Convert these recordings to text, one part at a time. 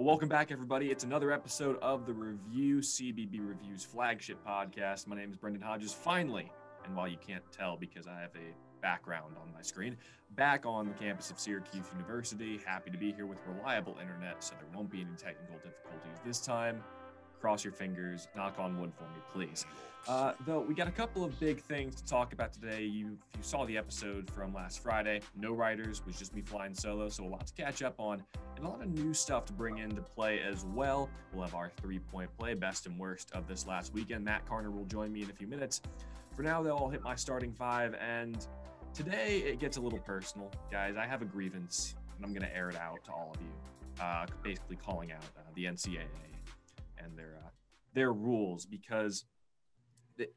Well, welcome back, everybody. It's another episode of the Review CBB Reviews flagship podcast. My name is Brendon Hodges, finally, and while you can't tell because I have a background on my screen, back on the campus of Syracuse University. Happy to be here with reliable internet, so there won't be any technical difficulties this time. Cross your fingers, knock on wood for me, please. Though we got a couple of big things to talk about today. If you saw the episode from last Friday, no writers, was just me flying solo, so a lot to catch up on, and a lot of new stuff to bring into play as well. We'll have our three-point play, best and worst of this last weekend. Matt Karner will join me in a few minutes. For now, though, I'll hit my starting five, and today it gets a little personal. Guys, I have a grievance, and I'm going to air it out to all of you, basically calling out the NCAA and their rules, because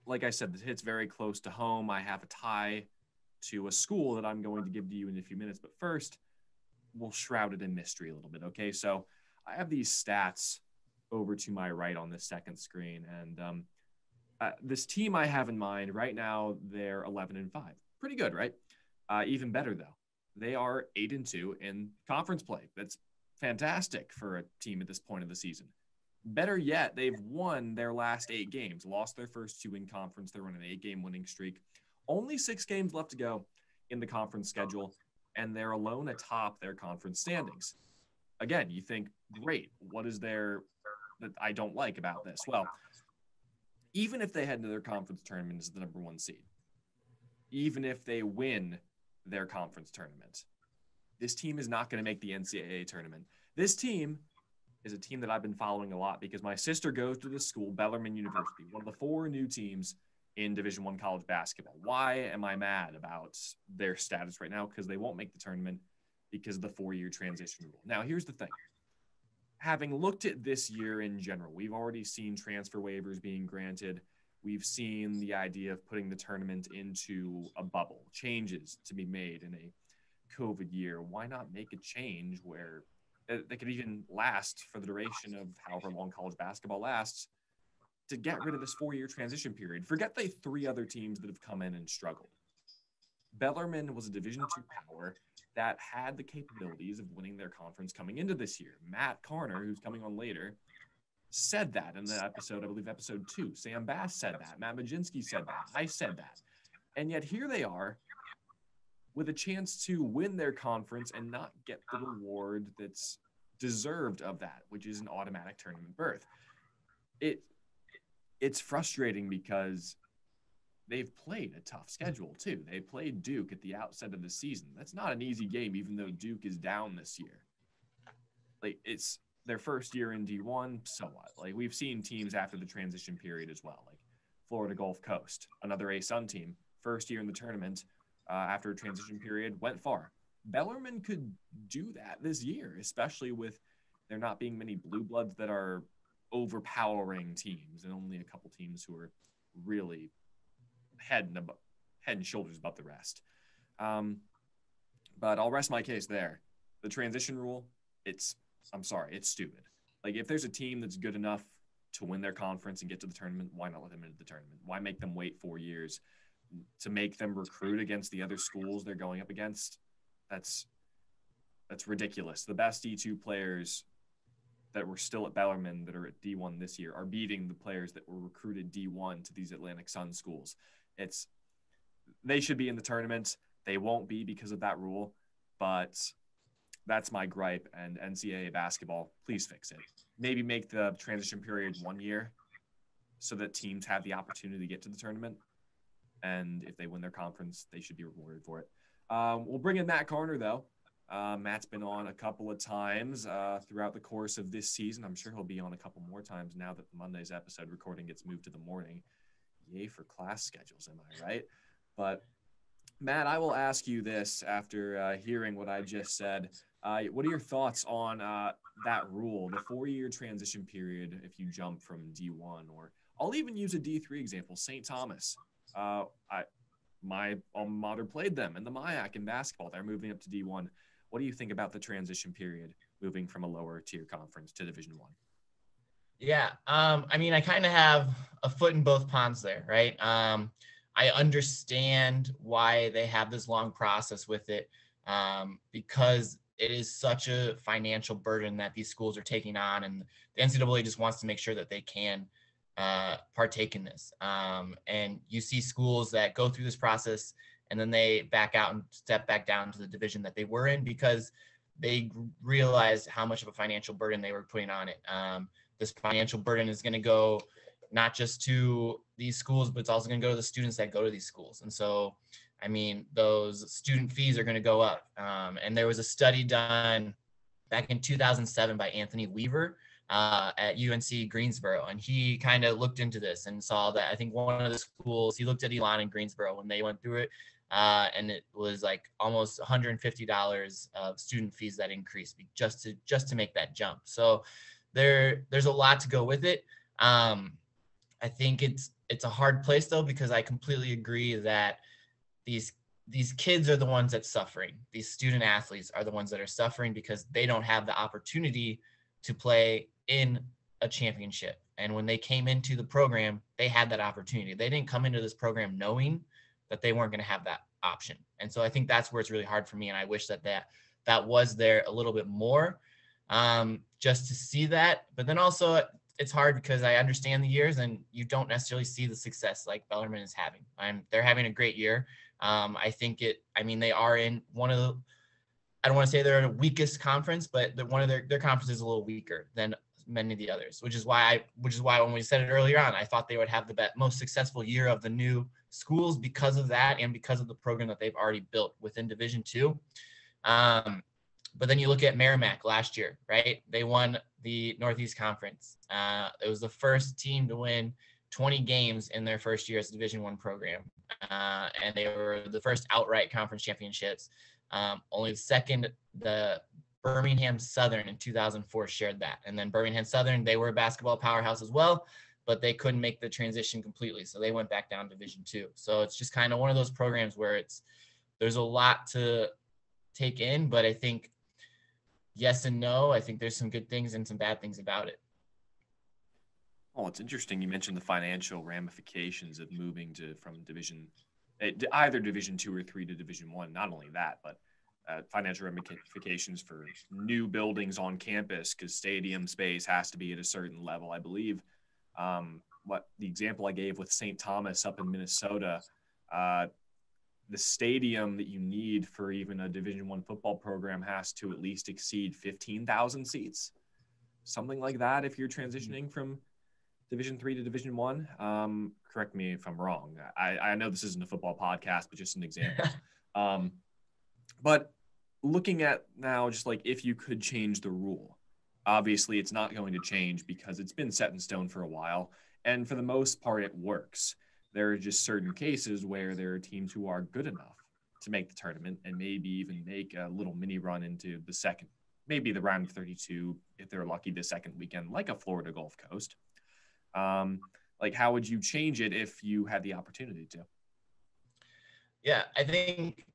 like I said, this hits very close to home. I have a tie to a school that I'm going to give to you in a few minutes. But first, we'll shroud it in mystery a little bit, okay? So I have these stats over to my right on this second screen. And this team I have in mind right now, they're 11-5. Pretty good, right? Even better, though. They are 8-2 in conference play. That's fantastic for a team at this point of the season. Better yet, they've won their last 8 games, lost their first 2 in conference. They're on an 8-game winning streak. Only 6 games left to go in the conference schedule, and they're alone atop their conference standings. Again, you think, great, what is there that I don't like about this? Well, even if they head into their conference tournament as the number 1 seed, even if they win their conference tournament, this team is not going to make the NCAA tournament. This team is a team that I've been following a lot because my sister goes to this school, Bellarmine University, one of the 4 new teams in Division I college basketball. Why am I mad about their status right now? Because they won't make the tournament because of the 4-year transition rule. Now, here's the thing. Having looked at this year in general, we've already seen transfer waivers being granted. We've seen the idea of putting the tournament into a bubble, changes to be made in a COVID year. Why not make a change where that could even last for the duration of however long college basketball lasts to get rid of this 4-year transition period? Forget the 3 other teams that have come in and struggled. Bellarmine was a Division II power that had the capabilities of winning their conference coming into this year. Matt Karner, who's coming on later, said that in the episode, I believe episode 2. Sam Bass said that. Matt Majinski said that. I said that. And yet here they are, with a chance to win their conference and not get the reward that's deserved of that, which is an automatic tournament berth. It's frustrating because they've played a tough schedule too. They played Duke at the outset of the season. That's not an easy game, even though Duke is down this year. Like, it's their first year in D1, so what? Like, we've seen teams after the transition period as well, like Florida Gulf Coast, another A-Sun team, first year in the tournament, after a transition period, went far. Bellarmine could do that this year, especially with there not being many blue bloods that are overpowering teams and only a couple teams who are really head and shoulders above the rest. But I'll rest my case there. The transition rule, it's stupid. Like, if there's a team that's good enough to win their conference and get to the tournament, why not let them into the tournament? Why make them wait 4 years to make them recruit against the other schools they're going up against? That's ridiculous. The best D2 players that were still at Bellarmine that are at D1 this year are beating the players that were recruited D1 to these Atlantic Sun schools. They should be in the tournament. They won't be because of that rule, but that's my gripe. And NCAA basketball, please fix it. Maybe make the transition period 1 year so that teams have the opportunity to get to the tournament. And if they win their conference, they should be rewarded for it. We'll bring in Matt Karner, though. Matt's been on a couple of times throughout the course of this season. I'm sure he'll be on a couple more times now that Monday's episode recording gets moved to the morning. Yay for class schedules, am I right? But, Matt, I will ask you this after hearing what I just said. What are your thoughts on that rule, the 4-year transition period if you jump from D1? Or I'll even use a D3 example, St. Thomas. My alma mater played them in the MIAC in basketball. They're moving up to D1. What do you think about the transition period moving from a lower tier conference to Division I? Yeah. I mean, I kind of have a foot in both ponds there, right? I understand why they have this long process with it, because it is such a financial burden that these schools are taking on, and the NCAA just wants to make sure that they can partake in this. And you see schools that go through this process and then they back out and step back down to the division that they were in because they realized how much of a financial burden they were putting on it. This financial burden is going to go not just to these schools, but it's also going to go to the students that go to these schools. And so, I mean, those student fees are going to go up. And there was a study done back in 2007 by Anthony Weaver at UNC Greensboro. And he kind of looked into this and saw that I think one of the schools, he looked at Elon and Greensboro when they went through it. And it was like almost $150 of student fees that increased just to make that jump. So there's a lot to go with it. I think it's a hard place though, because I completely agree that these kids are the ones that's suffering. These student athletes are the ones that are suffering because they don't have the opportunity to play in a championship. And when they came into the program, they had that opportunity. They didn't come into this program knowing that they weren't going to have that option. And so I think that's where it's really hard for me. And I wish that was there a little bit more, just to see that. But then also it's hard because I understand the years and you don't necessarily see the success like Bellarmine is having. They're having a great year. I think they are in one of the, I don't want to say they're in the weakest conference, but one of their conference is a little weaker than many of the others, which is why when we said it earlier on, I thought they would have the most successful year of the new schools because of that and because of the program that they've already built within Division II. But then you look at Merrimack last year, right? They won the Northeast Conference. It was the first team to win 20 games in their first year as a Division I program. And they were the first outright conference championships. Only the Birmingham Southern in 2004 shared that. And then Birmingham Southern, they were a basketball powerhouse as well, but they couldn't make the transition completely. So they went back down to Division II. So it's just kind of one of those programs where there's a lot to take in, but I think yes and no. I think there's some good things and some bad things about it. Oh, it's interesting. You mentioned the financial ramifications of moving from either Division II or III to Division I. Not only that, but financial ramifications for new buildings on campus because stadium space has to be at a certain level. I believe what the example I gave with St. Thomas up in Minnesota, the stadium that you need for even a Division I football program has to at least exceed 15,000 seats, something like that. If you're transitioning from Division III to Division I, correct me if I'm wrong. I know this isn't a football podcast, but just an example. But looking at now, just like if you could change the rule, obviously it's not going to change because it's been set in stone for a while. And for the most part, it works. There are just certain cases where there are teams who are good enough to make the tournament and maybe even make a little mini run into the second, maybe the round of 32, if they're lucky, the second weekend, like a Florida Gulf Coast. Like, how would you change it if you had the opportunity to? Yeah, I think,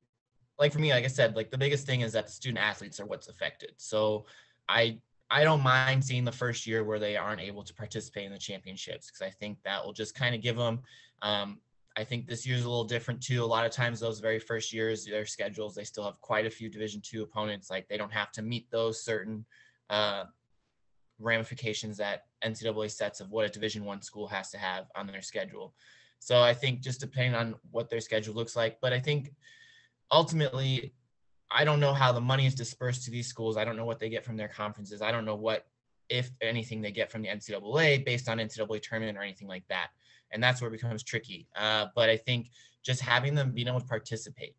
like for me, like I said, like the biggest thing is that the student athletes are what's affected. So I don't mind seeing the first year where they aren't able to participate in the championships because I think that will just kind of give them. I think this year's a little different too. A lot of times those very first years, their schedules, they still have quite a few Division II opponents. Like they don't have to meet those certain ramifications that NCAA sets of what a Division I school has to have on their schedule. So I think just depending on what their schedule looks like, but I think ultimately, I don't know how the money is dispersed to these schools. I don't know what they get from their conferences. I don't know what, if anything, they get from the NCAA based on NCAA tournament or anything like that. And that's where it becomes tricky. But I think just having them being able to participate,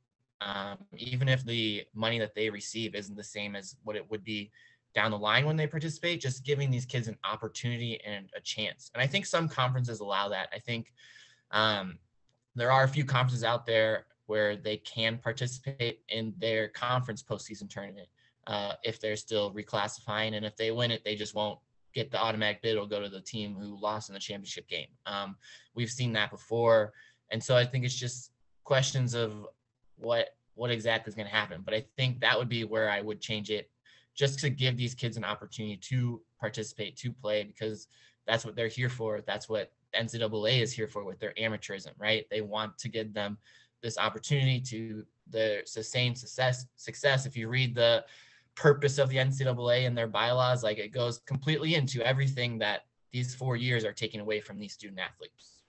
even if the money that they receive isn't the same as what it would be down the line when they participate, just giving these kids an opportunity and a chance. And I think some conferences allow that. I think there are a few conferences out there where they can participate in their conference postseason tournament if they're still reclassifying. And if they win it, they just won't get the automatic bid. It'll go to the team who lost in the championship game. We've seen that before. And so I think it's just questions of what exactly is going to happen. But I think that would be where I would change it, just to give these kids an opportunity to participate, to play, because that's what they're here for. That's what NCAA is here for with their amateurism, right? They want to give them this opportunity to the sustained success. If you read the purpose of the NCAA and their bylaws. Like, it goes completely into everything that these 4 years are taking away from these student athletes.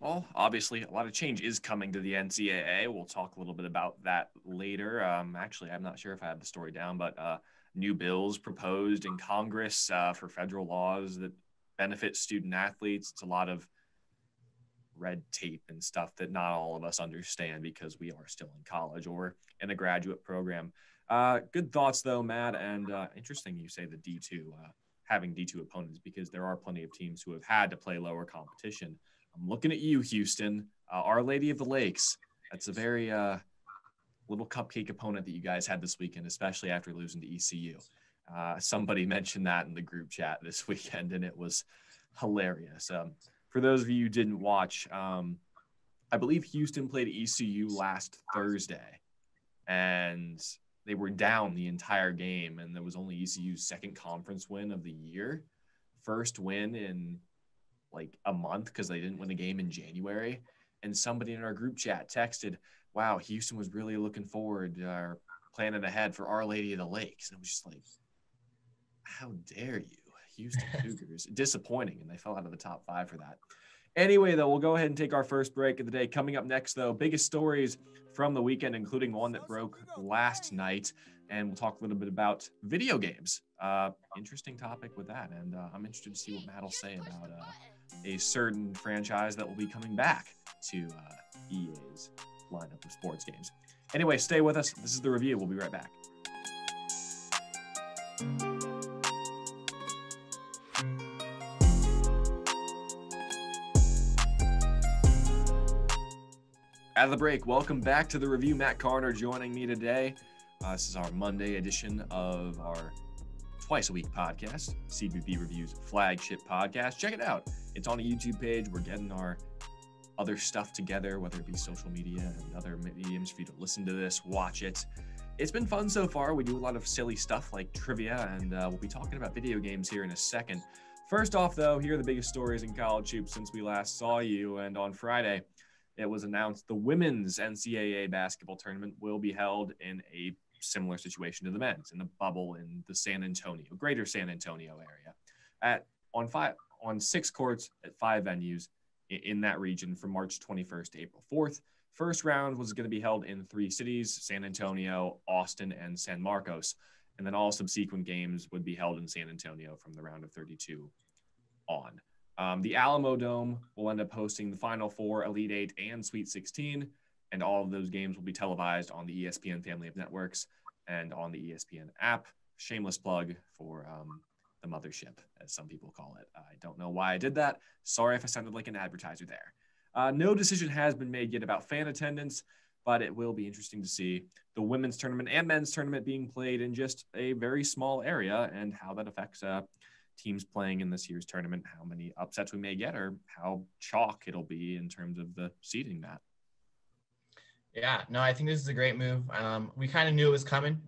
Well, obviously, a lot of change is coming to the NCAA. We'll talk a little bit about that later. Actually, I'm not sure if I have the story down, but new bills proposed in Congress for federal laws that benefit student athletes. It's a lot of red tape and stuff that not all of us understand because we are still in college or in a graduate program. Good thoughts, though, Matt, and interesting you say the D2, having D2 opponents, because there are plenty of teams who have had to play lower competition. I'm looking at you, Houston, Our Lady of the Lakes. That's a very little cupcake opponent that you guys had this weekend, especially after losing to ECU. Somebody mentioned that in the group chat this weekend, and it was hilarious. For those of you who didn't watch, I believe Houston played ECU last Thursday, and they were down the entire game, and there was only ECU's second conference win of the year, first win in like a month because they didn't win a game in January. And somebody in our group chat texted, wow, Houston was really looking forward or planning ahead for Our Lady of the Lakes. And it was just like, how dare you, Houston Cougars. Disappointing, and they fell out of the top 5 for that. Anyway, though, we'll go ahead and take our first break of the day. Coming up next, though, biggest stories from the weekend, including one that broke last night. And we'll talk a little bit about video games. Interesting topic with that. And I'm interested to see what Matt will say about a certain franchise that will be coming back to EA's lineup of sports games. Anyway, stay with us. This is The Review. We'll be right back. Out of the break, welcome back to The Review. Matt Karner joining me today. This is our Monday edition of our twice-a-week podcast, CBB Reviews flagship podcast. Check it out. It's on a YouTube page. We're getting our other stuff together, whether it be social media and other mediums for you to listen to this, watch it. It's been fun so far. We do a lot of silly stuff like trivia, and we'll be talking about video games here in a second. First off, though, here are the biggest stories in college hoops since we last saw you. And on Friday, it was announced the women's NCAA basketball tournament will be held in a similar situation to the men's, in a bubble in the greater San Antonio area, on 6 courts at 5 venues in that region from March 21st to April 4th. First round was going to be held in 3 cities, San Antonio, Austin, and San Marcos. And then all subsequent games would be held in San Antonio from the round of 32 on. The Alamo Dome will end up hosting the Final Four, Elite 8, and Sweet 16. And all of those games will be televised on the ESPN family of networks and on the ESPN app. Shameless plug for the mothership, as some people call it. I don't know why I did that. Sorry if I sounded like an advertiser there. No decision has been made yet about fan attendance, but it will be interesting to see the women's tournament and men's tournament being played in just a very small area and how that affects teams playing in this year's tournament, how many upsets we may get, or how chalk it'll be in terms of the seeding, Matt. Yeah, no, I think this is a great move. We kind of knew it was coming.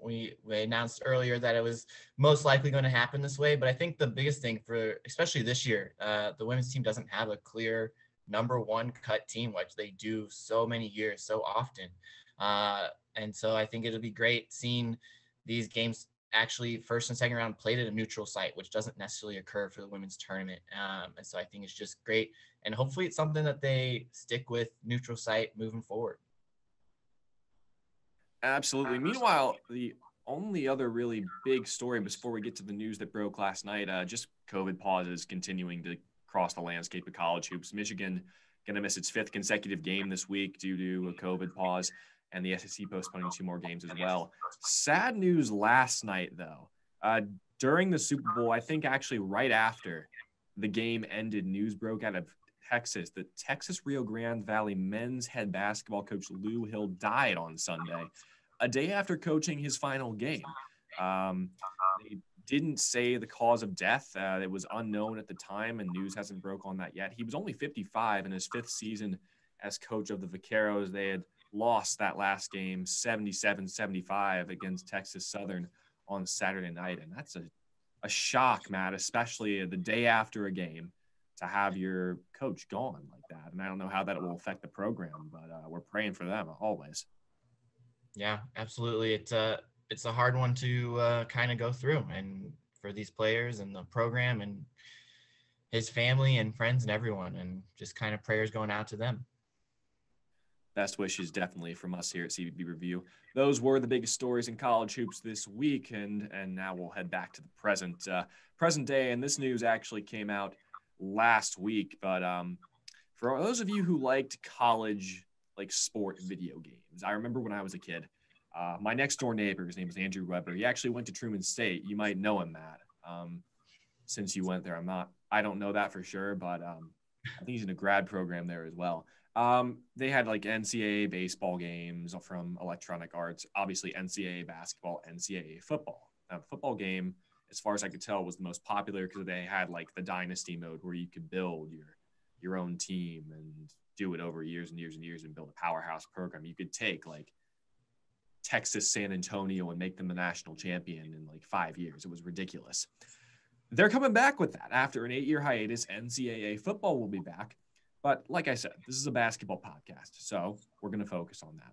We announced earlier that it was most likely going to happen this way, but I think the biggest thing for, especially this year, the women's team doesn't have a clear number 1 cut team, which they do so many years, so often. And so I think it'll be great seeing these games actually first and second round played at a neutral site, which doesn't necessarily occur for the women's tournament. And so I think it's just great. And hopefully it's something that they stick with, neutral site moving forward. Absolutely. Meanwhile, the only other really big story before we get to the news that broke last night, just COVID pauses continuing to cross the landscape of college hoops. Michigan going to miss its 5th consecutive game this week due to a COVID pause, and the SEC postponing 2 more games as well. Sad news last night, though. During the Super Bowl, I think actually right after the game ended, news broke out of Texas that Texas Rio Grande Valley men's head basketball coach Lou Hill died on Sunday, a day after coaching his final game. They didn't say the cause of death. It was unknown at the time, and news hasn't broke on that yet. He was only 55 in his 5th season as coach of the Vaqueros. They had lost that last game 77-75 against Texas Southern on Saturday night. And that's a shock, Matt, especially the day after a game to have your coach gone like that. And I don't know how that will affect the program, but we're praying for them always. Yeah, absolutely. It's a hard one to kind of go through, and for these players and the program and his family and friends and everyone, and just kind of prayers going out to them. Best wishes definitely from us here at CBB Review. Those were the biggest stories in college hoops this week, and now we'll head back to the present day. And this news actually came out last week, but for those of you who liked college like sport video games, I remember when I was a kid, my next door neighbor, his name is Andrew Weber. He actually went to Truman State. You might know him, Matt, since you went there. I don't know that for sure, but I think he's in a grad program there as well. They had like NCAA baseball games from Electronic Arts, obviously NCAA basketball, NCAA football. Now, the football game, as far as I could tell, was the most popular because they had like the dynasty mode where you could build your own team and do it over years and years and years and build a powerhouse program. You could take like Texas San Antonio and make them the national champion in like 5 years. It was ridiculous. They're coming back with that after an 8-year hiatus. NCAA football will be back. But like I said, this is a basketball podcast, so we're going to focus on that.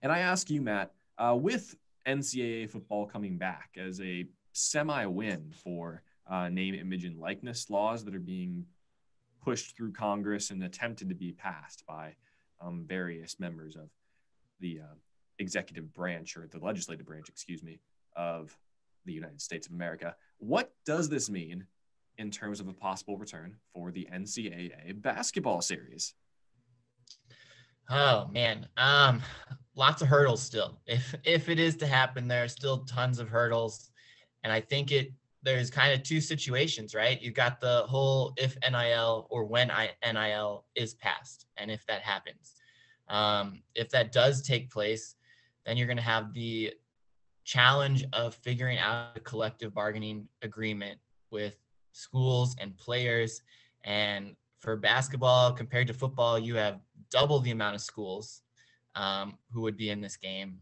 And I ask you, Matt, with NCAA football coming back as a semi-win for name, image, and likeness laws that are being pushed through Congress and attempted to be passed by various members of the executive branch, or the legislative branch, of the United States of America. What does this mean in terms of a possible return for the NCAA basketball series? Oh man, lots of hurdles still. If it is to happen, there are still tons of hurdles, and I think there's kind of two situations, right? You've got the whole if NIL or when NIL is passed, and if that happens, if that does take place, then you're going to have the challenge of figuring out a collective bargaining agreement with schools and players. And for basketball compared to football, you have double the amount of schools who would be in this game.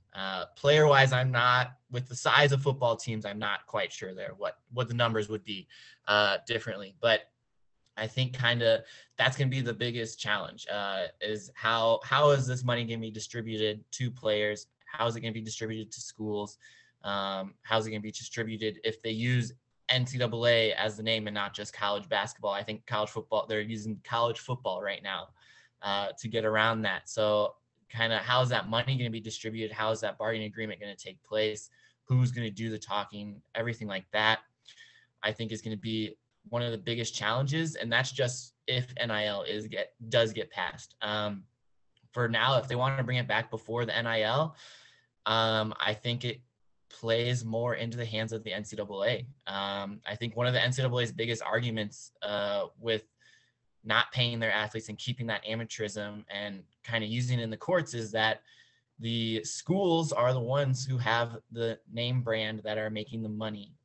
Player wise, I'm not, with the size of football teams, I'm not quite sure there what the numbers would be differently, but I think kind of that's going to be the biggest challenge is how is this money going to be distributed to players? How is it going to be distributed to schools? How's it going to be distributed if they use NCAA as the name and not just college basketball? I think college football, they're using college football right now to get around that. So kind of how is that money going to be distributed? How is that bargaining agreement going to take place? Who's going to do the talking? Everything like that, I think is going to be one of the biggest challenges. And that's just if NIL does get passed. For now, if they want to bring it back before the NIL, I think it plays more into the hands of the NCAA. I think one of the NCAA's biggest arguments with not paying their athletes and keeping that amateurism and kind of using it in the courts is that the schools are the ones who have the name brand that are making the money.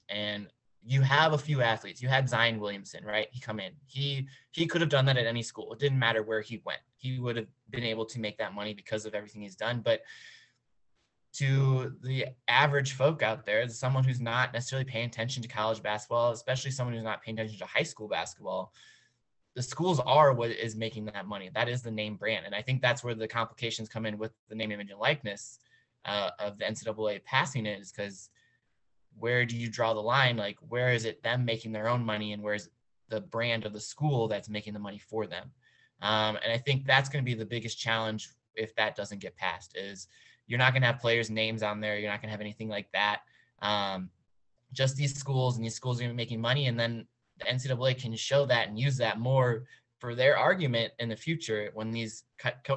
And you have a few athletes. You had Zion Williamson, right? He come in. He could have done that at any school. It didn't matter where he went. He would have been able to make that money because of everything he's done. But to the average folk out there, someone who's not necessarily paying attention to college basketball, especially someone who's not paying attention to high school basketball, the schools are what is making that money. That is the name brand. And I think that's where the complications come in with the name, image, and likeness of the NCAA passing it, is because where do you draw the line? Like, where is it them making their own money and where's the brand of the school that's making the money for them? And I think that's going to be the biggest challenge if that doesn't get passed, is you're not going to have players' names on there. You're not going to have anything like that. Just these schools, and these schools are going to be making money. And then the NCAA can show that and use that more for their argument in the future when these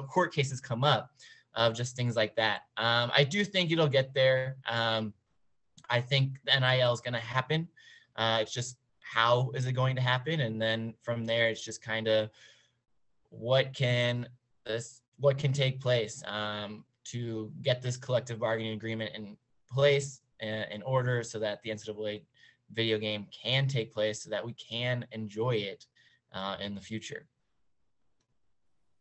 court cases come up of just things like that. I do think it'll get there. I think the NIL is going to happen. It's just how is it going to happen? And then from there, it's just kind of what can take place to get this collective bargaining agreement in place in order so that the NCAA video game can take place so that we can enjoy it in the future.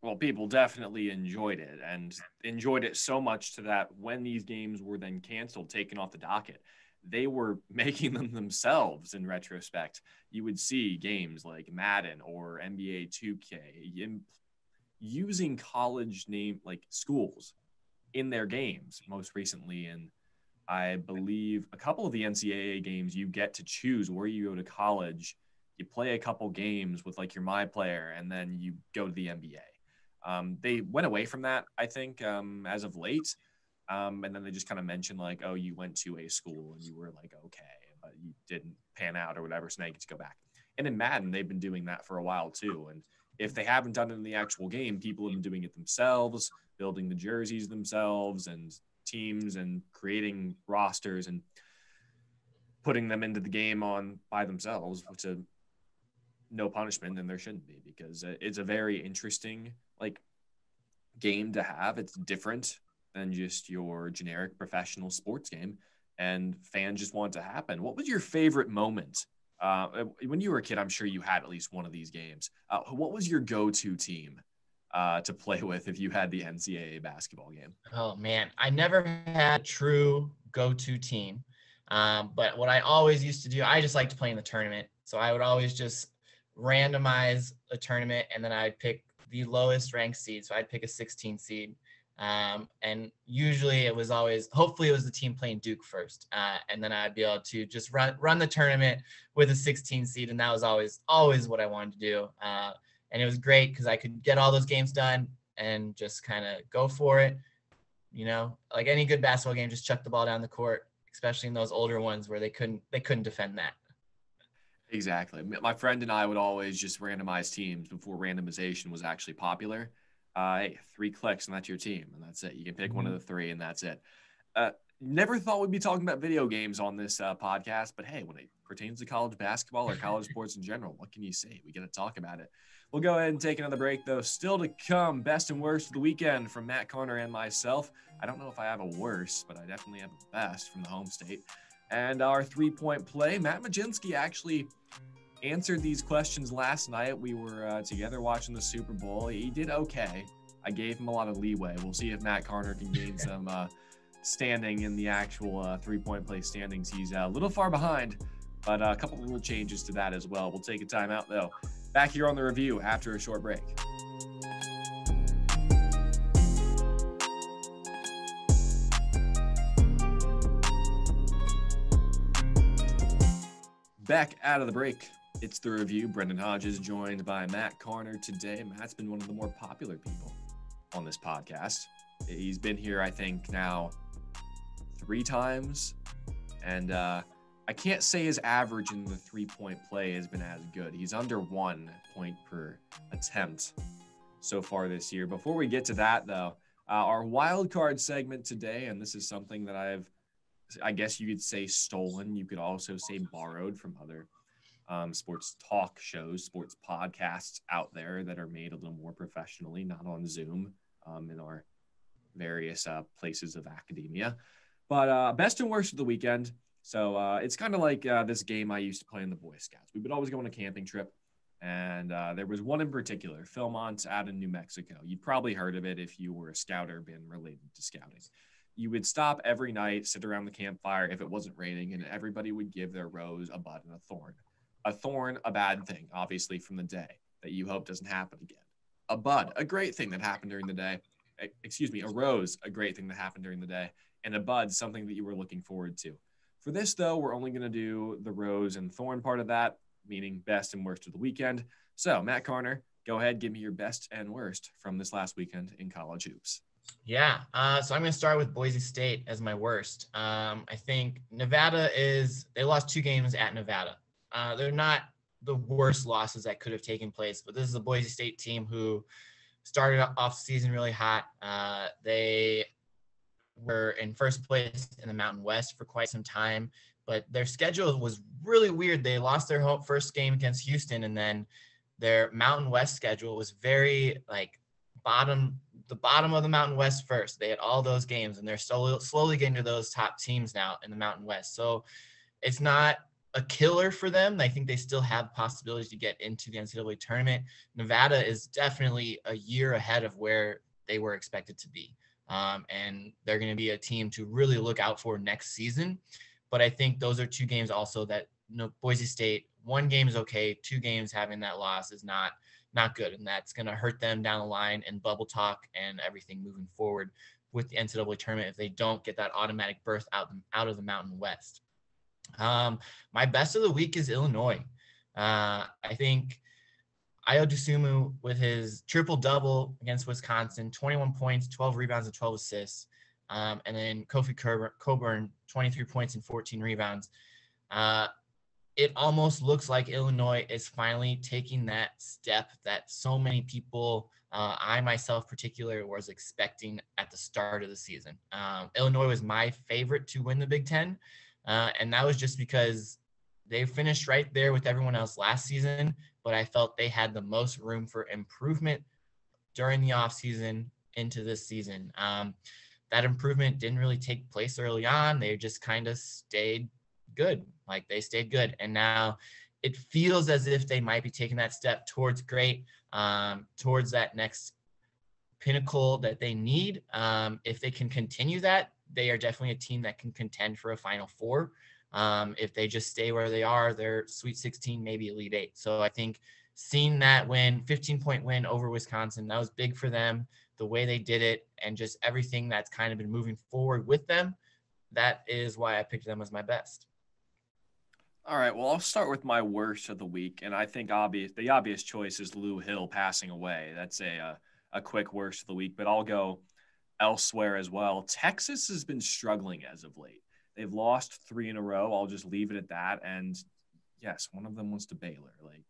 Well, people definitely enjoyed it, and enjoyed it so much to that when these games were then canceled, taken off the docket, they were making them themselves in retrospect. You would see games like Madden or NBA 2K using college name, like schools, in their games, most recently in, I believe, a couple of the NCAA games. You get to choose where you go to college. You play a couple games with like your My Player, and then you go to the NBA. They went away from that, I think, as of late. And then they just kind of mentioned like, oh, you went to a school and you were like, okay, but you didn't pan out or whatever, so now you get to go back. And in Madden, they've been doing that for a while too. And if they haven't done it in the actual game, people have been doing it themselves, building the jerseys themselves and teams and creating rosters and putting them into the game on by themselves, which is no punishment, and there shouldn't be, because it's a very interesting like game to have. It's different than just your generic professional sports game, and fans just want it to happen. What was your favorite moment? When you were a kid, I'm sure you had at least one of these games. What was your go-to team to play with if you had the NCAA basketball game? Oh man, I never had a true go-to team. But what I always used to do, I just liked to play in the tournament. So I would always just randomize a tournament, and then I'd pick the lowest ranked seed. So I'd pick a 16 seed. And usually it was always, hopefully it was the team playing Duke first. And then I'd be able to just run the tournament with a 16 seed. And that was always what I wanted to do. And it was great because I could get all those games done and just kind of go for it. You know, like any good basketball game, just chuck the ball down the court, especially in those older ones where they couldn't defend that. Exactly. My friend and I would always just randomize teams before randomization was actually popular. Hey, 3 clicks and that's your team, and that's it. You can pick one of the 3, and that's it. Never thought we'd be talking about video games on this podcast, but hey, when it pertains to college basketball or college sports in general, what can you say? We got to talk about it. We'll go ahead and take another break, though. Still to come, best and worst of the weekend from Matt Karner and myself. I don't know if I have a worst, but I definitely have a best from the home state. And our 3-point play, Matt Majinski actually answered these questions last night. We were together watching the Super Bowl. He did okay. I gave him a lot of leeway. We'll see if Matt Karner can gain some standing in the actual 3-point play standings. He's a little far behind, but a couple little changes to that as well. We'll take a time out, though. Back here on the review after a short break. Back out of the break. It's the review. Brendon Hodges joined by Matt Karner today. Matt's been one of the more popular people on this podcast. He's been here, I think, now 3 times. And I can't say his average in the 3-point play has been as good. He's under 1 point per attempt so far this year. Before we get to that, though, our wild card segment today, and this is something that I guess you could say stolen. You could also say borrowed from other sports talk shows, sports podcasts out there that are made a little more professionally, not on Zoom, in our various places of academia. But best and worst of the weekend. So it's kind of like this game I used to play in the Boy Scouts. We would always go on a camping trip, and there was one in particular, Philmont out in New Mexico. You've probably heard of it if you were a scout or been related to scouting. You would stop every night, sit around the campfire if it wasn't raining, and everybody would give their rose, a bud, and a thorn. A thorn, a bad thing, obviously, from the day that you hope doesn't happen again. A bud, a great thing that happened during the day. A rose, a great thing that happened during the day. And a bud, something that you were looking forward to. For this, though, we're only going to do the rose and thorn part of that, meaning best and worst of the weekend. So, Matt Karner, go ahead, give me your best and worst from this last weekend in college hoops. Yeah, so I'm going to start with Boise State as my worst. I think they lost 2 games at Nevada. They're not the worst losses that could have taken place, but this is a Boise State team who started off the season really hot. They were in first place in the Mountain West for quite some time, but their schedule was really weird. They lost their first game against Houston, and then their Mountain West schedule was very like the bottom of the Mountain West first. They had all those games, and they're slowly getting to those top teams now in the Mountain West. So it's not a killer for them. I think they still have possibilities to get into the NCAA tournament. Nevada is definitely a year ahead of where they were expected to be. And they're going to be a team to really look out for next season. But I think those are 2 games also that Boise State, 1 game is okay. 2 games having that loss is not good. And that's going to hurt them down the line in bubble talk and everything moving forward. with the NCAA tournament if they don't get that automatic berth out of the Mountain West. My best of the week is Illinois. I think Ayo Dosunmu with his triple-double against Wisconsin, 21 points, 12 rebounds, and 12 assists. And then Kofi Coburn, 23 points and 14 rebounds. It almost looks like Illinois is finally taking that step that so many people, I myself particular, was expecting at the start of the season. Illinois was my favorite to win the Big Ten, and that was just because they finished right there with everyone else last season, but I felt they had the most room for improvement during the offseason into this season. That improvement didn't really take place early on. They just kind of stayed good. Like, they stayed good. And now it feels as if they might be taking that step towards great, towards that next pinnacle that they need. If they can continue that, they are definitely a team that can contend for a Final Four. If they just stay where they are, they're Sweet 16, maybe Elite 8. So I think seeing that win, 15-point win over Wisconsin, that was big for them, the way they did it, and just everything that's kind of been moving forward with them. That is why I picked them as my best. All right, well, I'll start with my worst of the week, and I think the obvious choice is Lou Hill passing away. That's a quick worst of the week, but I'll go elsewhere as well. Texas has been struggling as of late. They've lost 3 in a row. I'll just leave it at that. And yes, one of them was to Baylor. Like,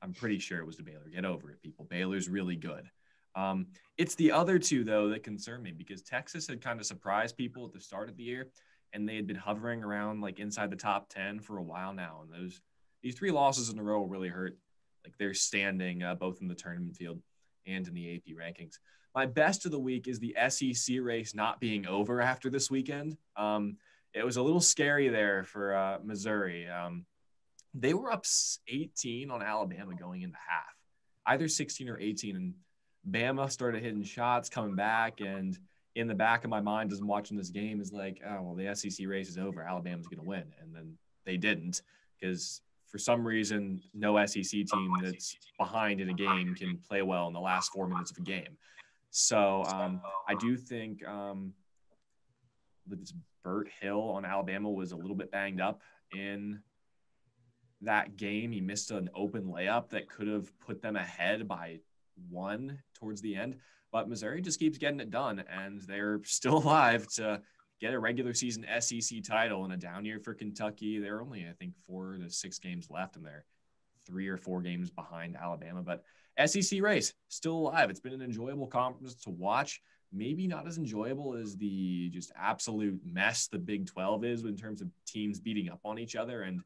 I'm pretty sure it was to Baylor. Get over it, people. Baylor's really good. It's the other two, though, that concern me, because Texas had kind of surprised people at the start of the year, and they had been hovering around like inside the top 10 for a while now. And these 3 losses in a row really hurt like their standing both in the tournament field and in the AP rankings. My best of the week is the SEC race not being over after this weekend. It was a little scary there for Missouri. They were up 18 on Alabama going into half, either 16 or 18. And Bama started hitting shots, coming back. And in the back of my mind as I'm watching this game is like, oh, well, the SEC race is over. Alabama's going to win. And then they didn't, because for some reason, no SEC team that's behind in a game can play well in the last 4 minutes of a game. So I do think Burt Hill on Alabama was a little bit banged up in that game. He missed an open layup that could have put them ahead by 1 towards the end. But Missouri just keeps getting it done, and they're still alive to get a regular season SEC title in a down year for Kentucky. They're only, I think, 4 to 6 games left, and they're 3 or 4 games behind Alabama. But SEC race, still alive. It's been an enjoyable conference to watch. Maybe not as enjoyable as the just absolute mess the Big 12 is in terms of teams beating up on each other, and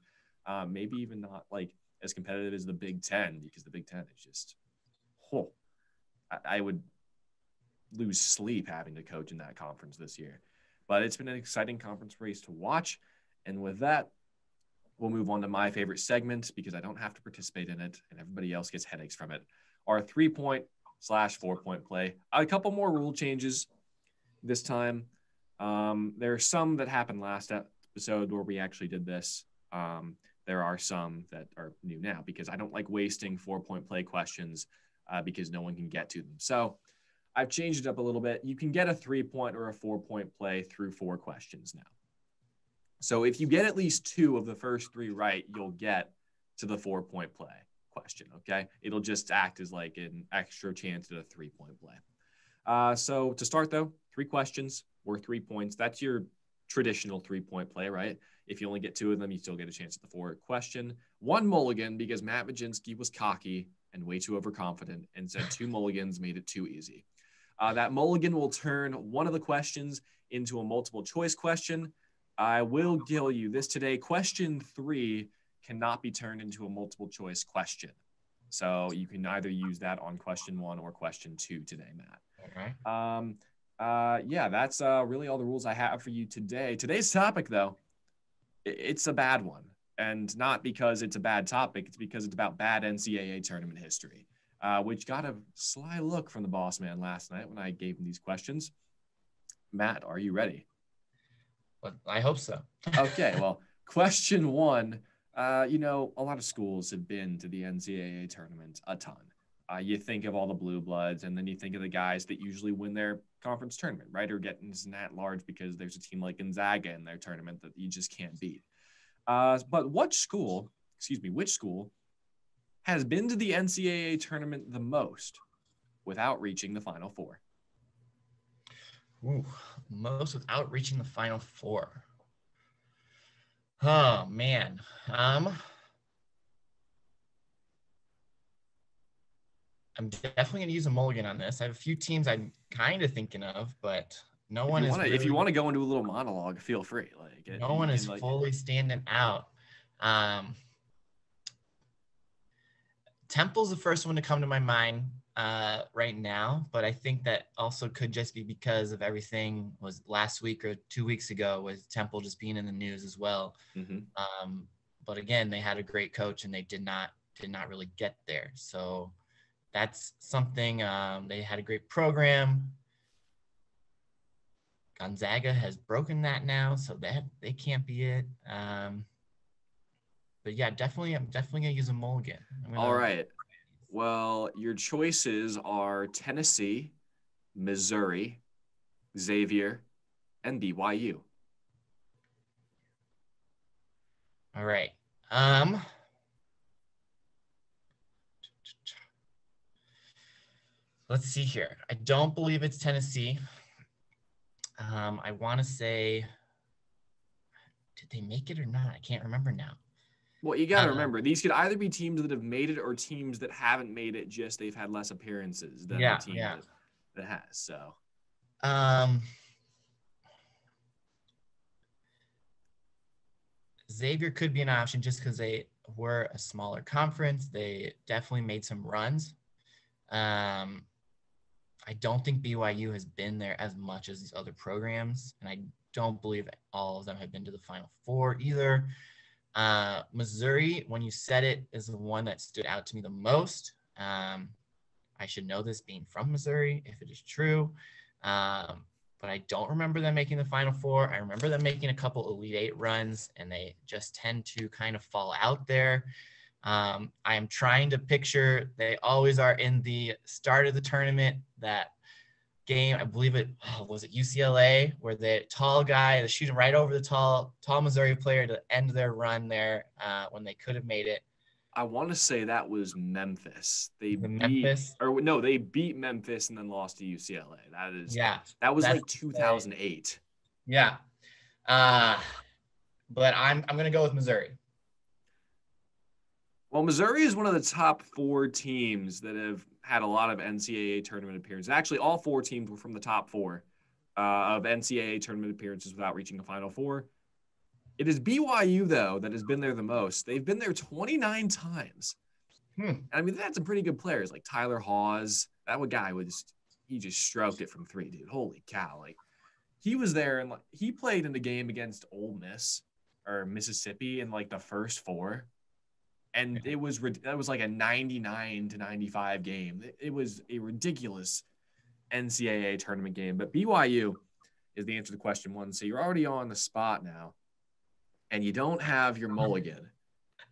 maybe even not like as competitive as the Big 10, because the Big 10 is just, I would lose sleep having to coach in that conference this year. But it's been an exciting conference race to watch. And with that, we'll move on to my favorite segment, because I don't have to participate in it and everybody else gets headaches from it. Our 3-point/4-point play. A couple more rule changes this time. There are some that happened last episode where we actually did this. There are some that are new now, because I don't like wasting 4-point play questions because no one can get to them. So I've changed it up a little bit. You can get a 3-point or a 4-point play through 4 questions now. So if you get at least 2 of the first 3 right, you'll get to the 4-point play question, okay? It'll just act as like an extra chance at a 3-point play. So to start, though, 3 questions or 3 points. That's your traditional 3-point play, right? If you only get 2 of them, you still get a chance at the 4th question. 1 mulligan, because Matt Majinski was cocky and way too overconfident and said 2 mulligans made it too easy. That mulligan will turn one of the questions into a multiple choice question. I will tell you this today. Question 3 cannot be turned into a multiple choice question. So you can either use that on question 1 or question 2 today, Matt. Okay. Yeah, that's really all the rules I have for you today. Today's topic, though, it's a bad one. And not because it's a bad topic. It's because it's about bad NCAA tournament history, which got a sly look from the boss man last night when I gave him these questions. Matt, are you ready? Well, I hope so. Okay, well, question 1, a lot of schools have been to the NCAA tournament a ton. You think of all the blue bloods, and then you think of the guys that usually win their conference tournament, right? Or get in at large because there's a team like Gonzaga in their tournament that you just can't beat. But which school has been to the NCAA tournament the most without reaching the Final Four? Ooh, most without reaching the Final Four. Oh, man. I'm definitely going to use a mulligan on this. I have a few teams I'm kind of thinking of, but no one is really, if you want to go into a little monologue, feel free. No one is fully standing out. Temple's the first one to come to my mind right now, but I think that also could just be because of everything was last week or 2 weeks ago with Temple just being in the news as well. Mm-hmm. But again, they had a great coach and they did not really get there. So that's something. They had a great program. Gonzaga has broken that now, so that they can't be it. But yeah, I'm definitely gonna use a mulligan. All right. Well, your choices are Tennessee, Missouri, Xavier, and BYU. All right. Let's see here. I don't believe it's Tennessee. I want to say, did they make it or not? I can't remember now. Well, you got to remember, these could either be teams that have made it or teams that haven't made it, just they've had less appearances than the team that has. So, Xavier could be an option just because they were a smaller conference. They definitely made some runs. I don't think BYU has been there as much as these other programs, and I don't believe all of them have been to the Final Four either. Missouri, when you said it, is the one that stood out to me the most. I should know this being from Missouri if it is true, but I don't remember them making the Final Four. I remember them making a couple Elite Eight runs, and they just tend to kind of fall out there. I am trying to picture, they always are in the start of the tournament, that game, I believe it was it UCLA, where the tall guy, the shooting right over the tall Missouri player to end their run there when they could have made it. I want to say that was Memphis. They beat Memphis and then lost to UCLA. That was like 2008. Yeah. But I'm going to go with Missouri. Well, Missouri is one of the top 4 teams that have had a lot of NCAA tournament appearances. Actually, all 4 teams were from the top 4 of NCAA tournament appearances without reaching a Final Four. It is BYU, though, that has been there the most. They've been there 29 times. I mean, they had some pretty good players like Tyler Hawes. That guy he just stroked it from 3, dude. Holy cow. Like, he was there and he played in the game against Ole Miss or Mississippi in like the first 4. And that was like a 99-95 game. It was a ridiculous NCAA tournament game. But BYU is the answer to question 1. So you're already on the spot now, and you don't have your mulligan.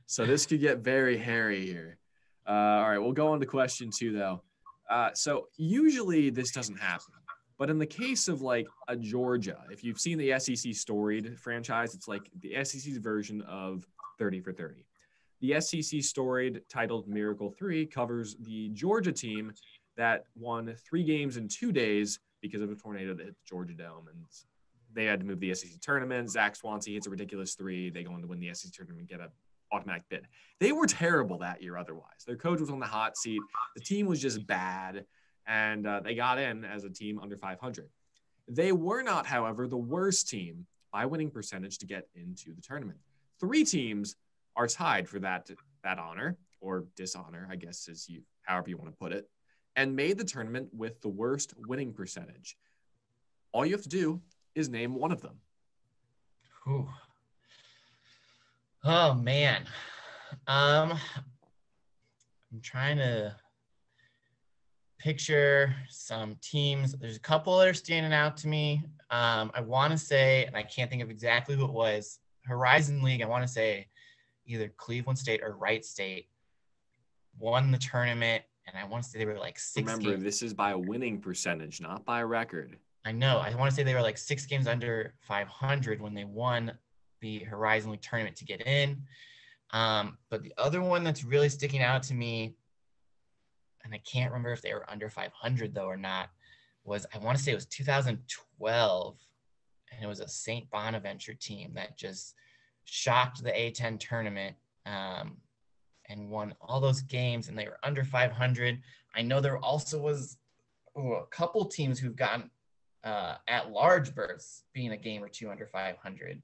So this could get very hairy here. All right, we'll go on to question 2, though. So usually this doesn't happen. But in the case of like a Georgia, if you've seen the SEC Storied franchise, it's like the SEC's version of 30 for 30. The SEC Storied, titled Miracle 3, covers the Georgia team that won 3 games in 2 days because of a tornado that hit the Georgia Dome. And they had to move the SEC tournament. Zach Swansea hits a ridiculous 3. They go on to win the SEC tournament, get an automatic bid. They were terrible that year otherwise. Their coach was on the hot seat. The team was just bad, and they got in as a team under 500. They were not, however, the worst team by winning percentage to get into the tournament. 3 teams are tied for that honor or dishonor, I guess, however you want to put it, and made the tournament with the worst winning percentage. All you have to do is name one of them. Ooh. Oh man. I'm trying to picture some teams. There's a couple that are standing out to me. I want to say, and I can't think of exactly who it was, Horizon League, I want to say either Cleveland State or Wright State won the tournament and I want to say they were like 6 Remember, games. this is by winning percentage, not by record. I know. I want to say they were like 6 games under 500 when they won the Horizon League tournament to get in. But the other one that's really sticking out to me, and I can't remember if they were under 500 though or not, was I want to say it was 2012, and it was a St. Bonaventure team that just shocked the A10 tournament and won all those games, and they were under 500. I know there also was a couple teams who've gotten at large berths being a game or two under 500.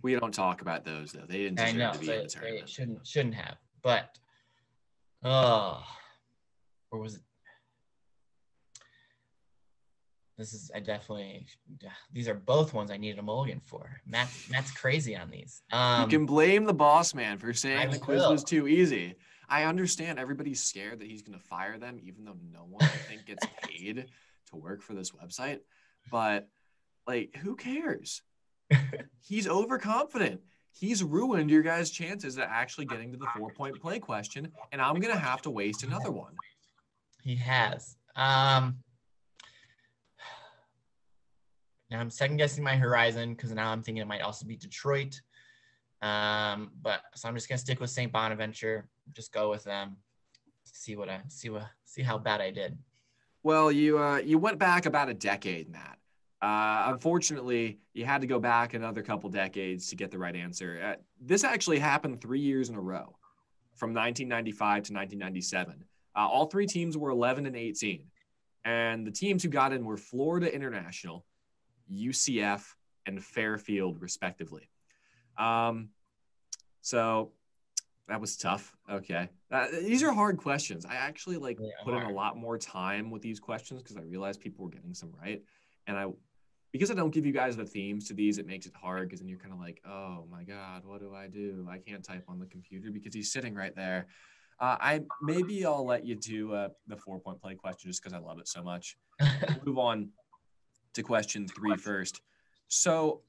We don't talk about those though. They didn't deserve to be in the tournament. They shouldn't have. But or was it? These are both ones I needed a mulligan for. Matt's crazy on these. You can blame the boss man for saying the quiz will. was too easy. I understand everybody's scared that he's going to fire them, even though no one, I think, gets paid to work for this website. But, like, who cares? He's overconfident. He's ruined your guys' chances at actually getting to the 4-point play question, and I'm going to have to waste another one. He has. Now I'm second guessing my Horizon because now I'm thinking it might also be Detroit. But so I'm just gonna stick with St. Bonaventure. Just go with them. See how bad I did. Well, you went back about a decade, Matt. Unfortunately, you had to go back another couple decades to get the right answer. This actually happened 3 years in a row, from 1995 to 1997. All three teams were 11 and 18, and the teams who got in were Florida International, UCF, and Fairfield, respectively. So that was tough. Okay. These are hard questions. I actually put in a lot more time with these questions because I realized people were getting some right. And because I don't give you guys the themes to these, it makes it hard because then you're kind of like, oh my God, what do? I can't type on the computer because he's sitting right there. Maybe I'll let you do the 4-point play question just because I love it so much. We'll move on to question 3 first. So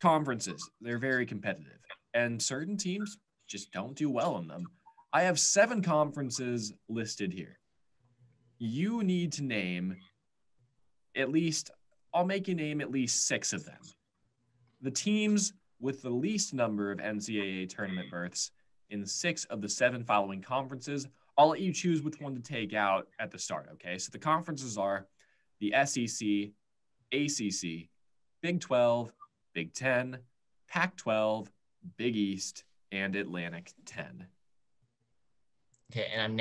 conferences, they're very competitive, and certain teams just don't do well in them. I have 7 conferences listed here. You need to name I'll make you name at least 6 of them. The teams with the least number of NCAA tournament berths in 6 of the 7 following conferences. I'll let you choose which one to take out at the start, okay? So the conferences are the SEC, ACC, Big 12, Big 10, Pac-12, Big East, and Atlantic 10. Okay, and I'm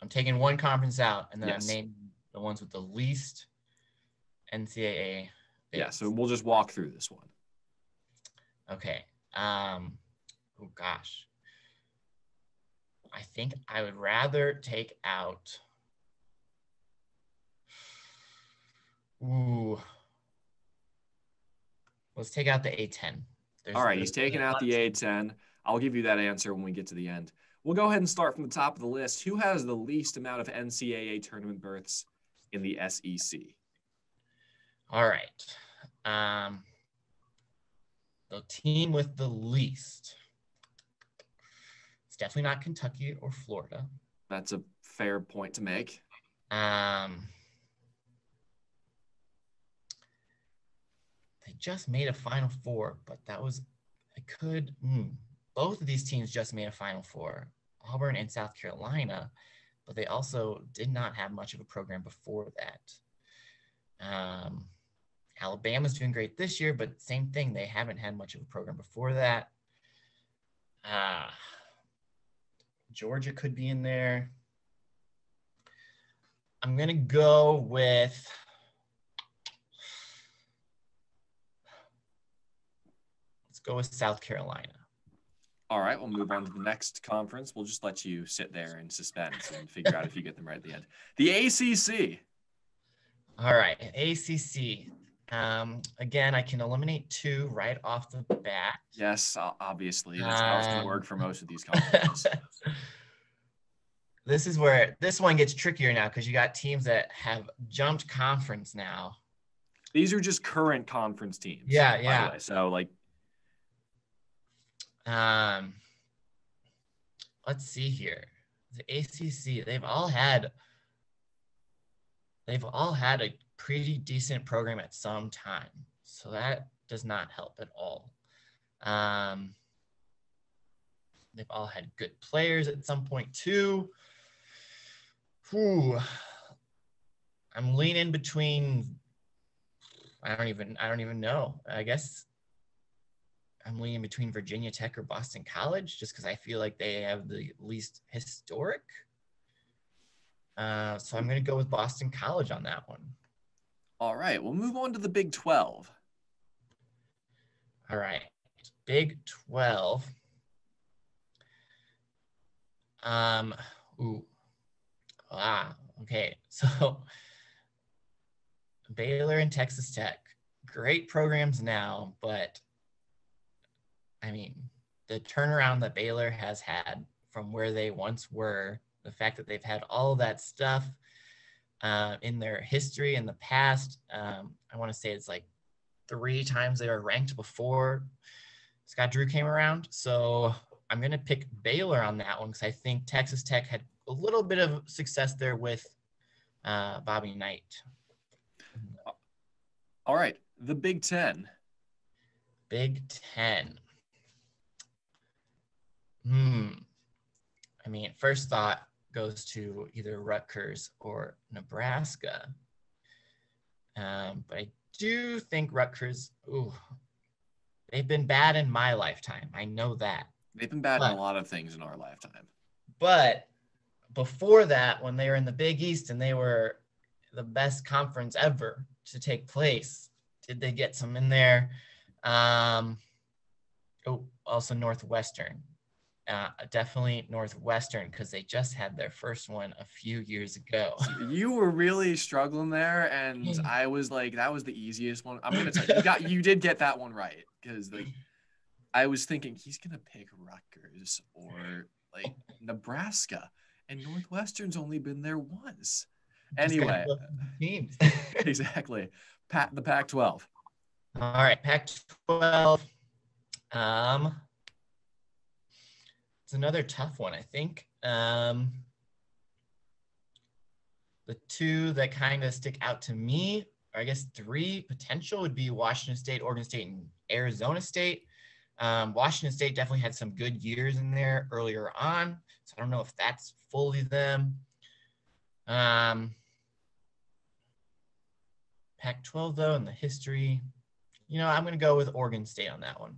taking one conference out, and then Yes. I'm naming the ones with the least NCAA. Yeah, so we'll just walk through this one. Okay. Oh gosh. I think I would rather take out. Ooh. Let's take out the A10. All right, he's taking out the A10. I'll give you that answer when we get to the end. We'll go ahead and start from the top of the list. Who has the least amount of NCAA tournament berths in the SEC? All right. The team with the least. It's definitely not Kentucky or Florida. That's a fair point to make. They just made a Final Four, but both of these teams just made a Final Four, Auburn and South Carolina, but they also did not have much of a program before that. Alabama's doing great this year, but same thing. They haven't had much of a program before that. Georgia could be in there. I'm going to go with South Carolina. All right, we'll move on to the next conference. We'll just let you sit there in suspense and figure out if you get them right at the end. The ACC. All right, ACC. Again, I can eliminate 2 right off the bat. Yes, obviously. That's how it's going to work for most of these conferences. This is where this one gets trickier now because you got teams that have jumped conference now. These are just current conference teams. Yeah. By the way. So, let's see here. the ACC, they've all had a pretty decent program at some time. So that does not help at all. They've all had good players at some point too. I'm leaning between, I don't even know. I guess I'm leaning between Virginia Tech or Boston College just because I feel like they have the least historic. So I'm going to go with Boston College on that one. All right, we'll move on to the Big 12. All right, Big 12. Okay. So Baylor and Texas Tech, great programs now, but I mean, the turnaround that Baylor has had from where they once were, the fact that they've had all of that stuff in their history in the past. I want to say it's like 3 times they were ranked before Scott Drew came around. So I'm going to pick Baylor on that one because I think Texas Tech had a little bit of success there with Bobby Knight. All right, the Big 10. Big 10. I mean, first thought goes to either Rutgers or Nebraska. But I do think Rutgers, they've been bad in my lifetime. I know that. They've been bad in a lot of things in our lifetime. But before that, when they were in the Big East and they were the best conference ever to take place, did they get some in there? Also Northwestern. Definitely Northwestern because they just had their first one a few years ago. You were really struggling there, and I was like, that was the easiest one. I'm gonna tell you, you did get that one right because like I was thinking he's gonna pick Rutgers or like Nebraska, and Northwestern's only been there once. Anyway, exactly. The Pac-12. All right, Pac-12. It's another tough one, I think. The 2 that kind of stick out to me, or I guess 3 potential, would be Washington State, Oregon State, and Arizona State. Washington State definitely had some good years in there earlier on, so I don't know if that's fully them. Pac-12, though, and the history, I'm going to go with Oregon State on that one.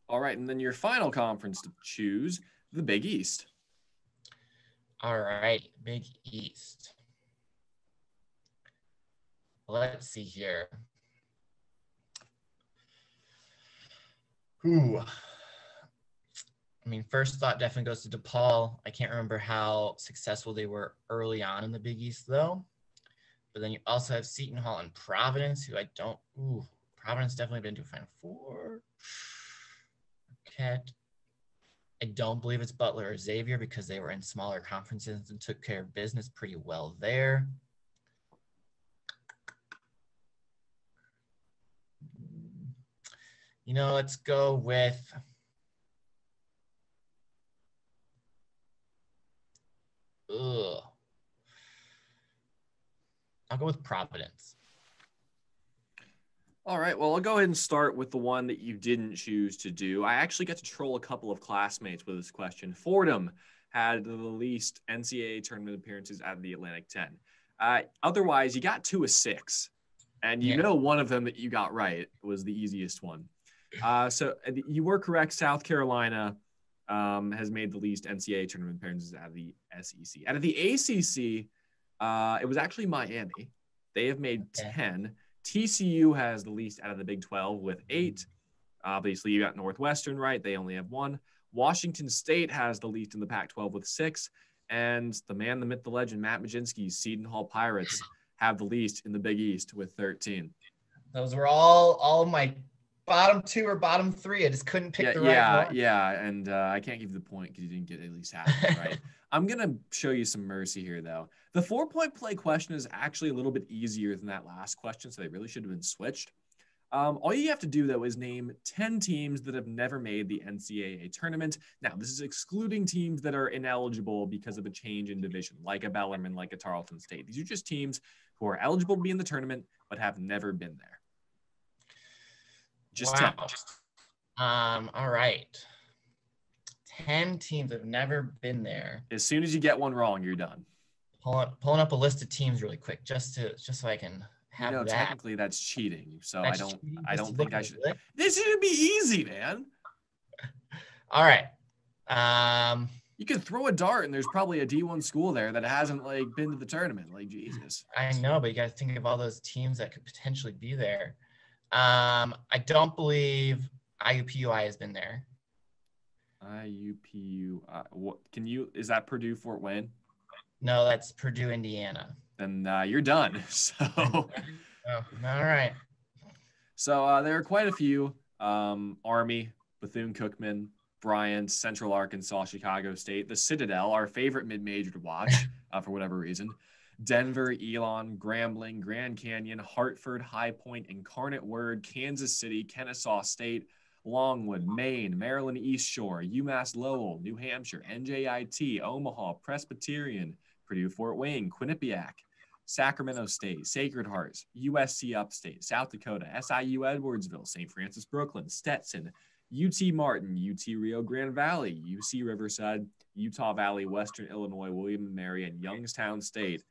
All right, and then your final conference to choose, the Big East. All right, Big East. Let's see here. I mean, first thought definitely goes to DePaul. I can't remember how successful they were early on in the Big East, though. But then you also have Seton Hall and Providence, who Providence definitely been to a Final Four. I don't believe it's Butler or Xavier because they were in smaller conferences and took care of business pretty well there. Let's go with I'll go with Providence. All right, well, I'll go ahead and start with the one that you didn't choose to do. I actually got to troll a couple of classmates with this question. Fordham had the least NCAA tournament appearances out of the Atlantic 10. Otherwise, you got 2 of 6. And one of them that you got right was the easiest one. So you were correct. South Carolina has made the least NCAA tournament appearances out of the SEC. Out of the ACC, it was actually Miami. They have made 10. TCU has the least out of the Big 12 with 8. Obviously, you got Northwestern right. They only have 1. Washington State has the least in the Pac-12 with 6. And the man, the myth, the legend, Matt Majinski's Seton Hall Pirates have the least in the Big East with 13. Those were all my bottom 2 or bottom 3. I just couldn't pick the right one. Yeah, and I can't give you the point because you didn't get at least half of it right. I'm going to show you some mercy here, though. The 4-point play question is actually a little bit easier than that last question, so they really should have been switched. All you have to do, though, is name 10 teams that have never made the NCAA tournament. Now, this is excluding teams that are ineligible because of a change in division, like a Bellarmine, like a Tarleton State. These are just teams who are eligible to be in the tournament but have never been there. Just wow. 10. All right. 10 teams have never been there. As soon as you get one wrong, you're done. Pulling up a list of teams really quick, just so I can have that. Technically that's cheating. So that's I don't think I should. This should be easy, man. All right. You can throw a dart and there's probably a D1 school there that hasn't been to the tournament. Like, Jesus. I know, but you got to think of all those teams that could potentially be there. I don't believe IUPUI has been there. IUPUI. What is that Purdue Fort Wayne? No, that's Purdue, Indiana. Then you're done. So, all right. So there are quite a few: Army, Bethune-Cookman, Bryant, Central Arkansas, Chicago State, the Citadel, our favorite mid-major to watch for whatever reason. Denver, Elon, Grambling, Grand Canyon, Hartford, High Point, Incarnate Word, Kansas City, Kennesaw State, Longwood, Maine, Maryland East Shore, UMass Lowell, New Hampshire, NJIT, Omaha, Presbyterian, Purdue Fort Wayne, Quinnipiac, Sacramento State, Sacred Hearts, USC Upstate, South Dakota, SIU Edwardsville, St. Francis Brooklyn, Stetson, UT Martin, UT Rio Grande Valley, UC Riverside, Utah Valley, Western Illinois, William & Mary, and Youngstown State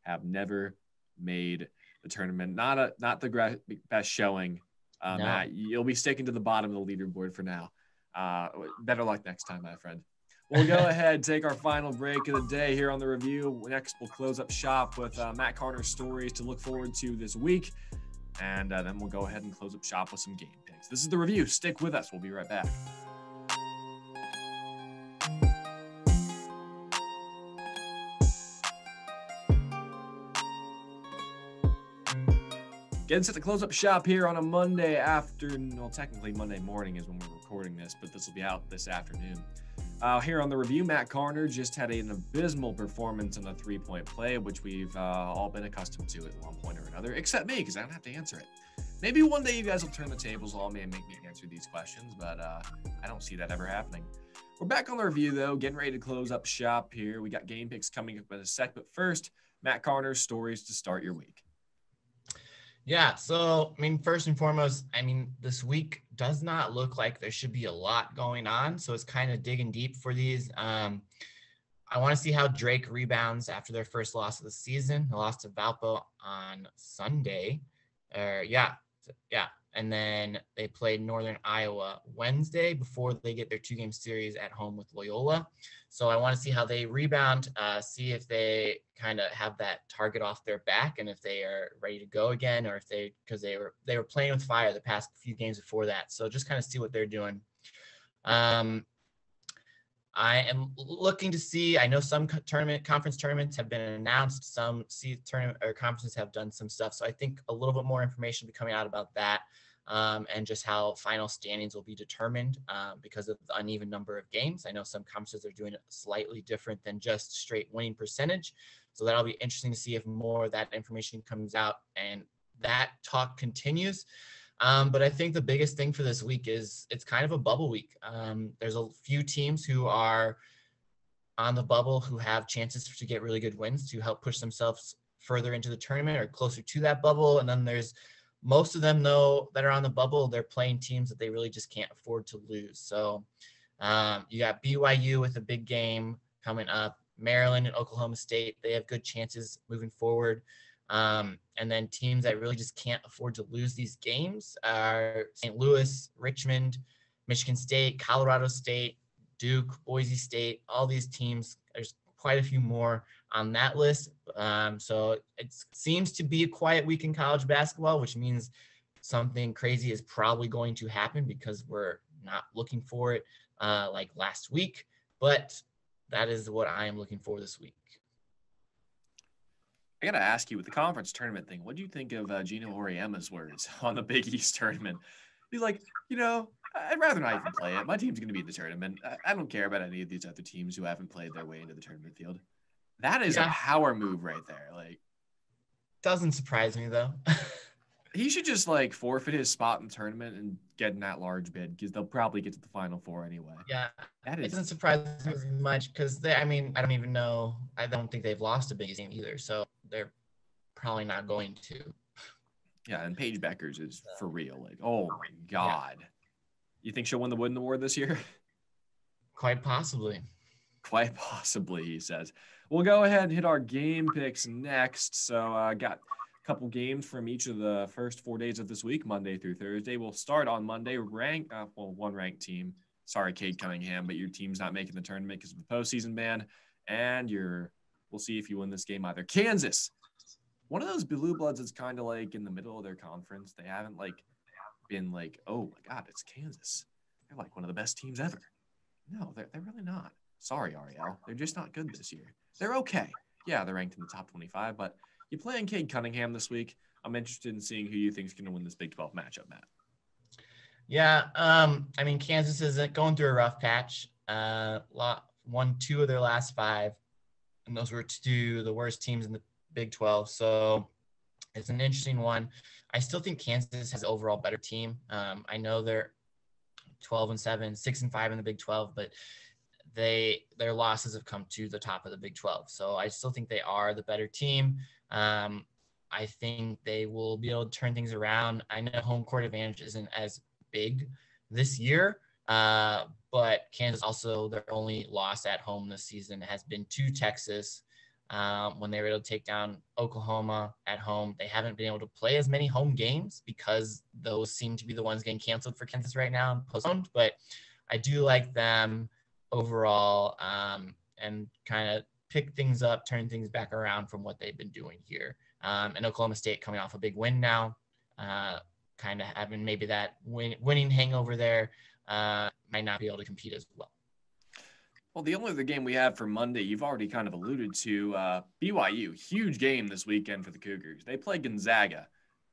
have never made the tournament. Not the best showing. No. Matt, you'll be sticking to the bottom of the leaderboard for now. Better luck next time, my friend. We'll go ahead, take our final break of the day here on the review. Next, we'll close up shop with Matt Karner's stories to look forward to this week. And then we'll go ahead and close up shop with some game picks. This is the review. Stick with us. We'll be right back. Getting set to close up shop here on a Monday afternoon. Well, technically Monday morning is when we're recording this, but this will be out this afternoon. Here on the review, Matt Karner just had an abysmal performance on the three-point play, which we've all been accustomed to at one point or another, except me, because I don't have to answer it. Maybe one day you guys will turn the tables on me and make me answer these questions, but I don't see that ever happening. We're back on the review, though, getting ready to close up shop here. We got game picks coming up in a sec, but first, Matt Karner's stories to start your week. Yeah, so, first and foremost, this week does not look like there should be a lot going on, so it's kind of digging deep for these. I want to see how Drake rebounds after their first loss of the season. They lost to Valpo on Sunday. And then they played Northern Iowa Wednesday before they get their two-game series at home with Loyola. So I want to see how they rebound, see if they kind of have that target off their back and if they are ready to go again, or if because they were playing with fire the past few games before that. So just kind of see what they're doing. I am looking to see, I know some conference tournaments have been announced, some tournament or conferences have done some stuff. So I think a little bit more information will be coming out about that. And just how final standings will be determined because of the uneven number of games. I know some conferences are doing it slightly different than just straight winning percentage. So that'll be interesting to see if more of that information comes out and that talk continues. But I think the biggest thing for this week is it's kind of a bubble week. There's a few teams who are on the bubble who have chances to get really good wins to help push themselves further into the tournament or closer to that bubble. And then there's most of them, though, that are on the bubble, they're playing teams that they really just can't afford to lose. So you got BYU with a big game coming up, Maryland and Oklahoma State. They have good chances moving forward. And then teams that really just can't afford to lose these games are St. Louis, Richmond, Michigan State, Colorado State, Duke, Boise State. All these teams, there's quite a few more on that list. So it seems to be a quiet week in college basketball, which means something crazy is probably going to happen because we're not looking for it like last week. But that is what I am looking for this week. I got to ask you, with the conference tournament thing, what do you think of Gino Auriemma's words on the Big East tournament? He's like, I'd rather not even play it. My team's going to be in the tournament. I don't care about any of these other teams who haven't played their way into the tournament field. That is a power move right there. Like, doesn't surprise me though. He should just like forfeit his spot in the tournament and get in that large bid because they'll probably get to the Final Four anyway. Yeah, That it is doesn't surprise me as much because I don't even know. I don't think they've lost a big game either, so they're probably not going to. yeah, and Paige Beckers is for real. Like, oh my God. Yeah. You think she'll win the Wooden Award this year? Quite possibly. Quite possibly, he says. We'll go ahead and hit our game picks next. So I got a couple games from each of the first 4 days of this week, Monday through Thursday. We'll start on Monday, one ranked team. Sorry, Cade Cunningham, but your team's not making the tournament because of the postseason ban. And we'll see if you win this game either. Kansas, one of those blue bloods that's kind of like in the middle of their conference. They haven't like been like, oh my God, it's Kansas. They're like one of the best teams ever. No, they're really not. Sorry, Ariel. They're just not good this year. They're okay. Yeah, they're ranked in the top 25, but you playing Cade Cunningham this week. I'm interested in seeing who you think is going to win this Big 12 matchup, Matt. Yeah, I mean, Kansas is going through a rough patch. Won 2 of their last 5, and those were 2 the worst teams in the Big 12. So it's an interesting one. I still think Kansas has an overall better team. I know they're 12-7, 6-5 in the Big 12, but their losses have come to the top of the Big 12. So I still think they are the better team. I think they will be able to turn things around. I know home court advantage isn't as big this year, but Kansas also, their only loss at home this season has been to Texas. When they were able to take down Oklahoma at home. They haven't been able to play as many home games because those seem to be the ones getting canceled for Kansas right now and postponed. But I do like them overall, and kind of pick things up, turn things back around from what they've been doing here. And Oklahoma State coming off a big win now, kind of having maybe that winning hangover there, might not be able to compete as well. Well, the only other game we have for Monday, you've already kind of alluded to, BYU. Huge game this weekend for the Cougars. They play Gonzaga,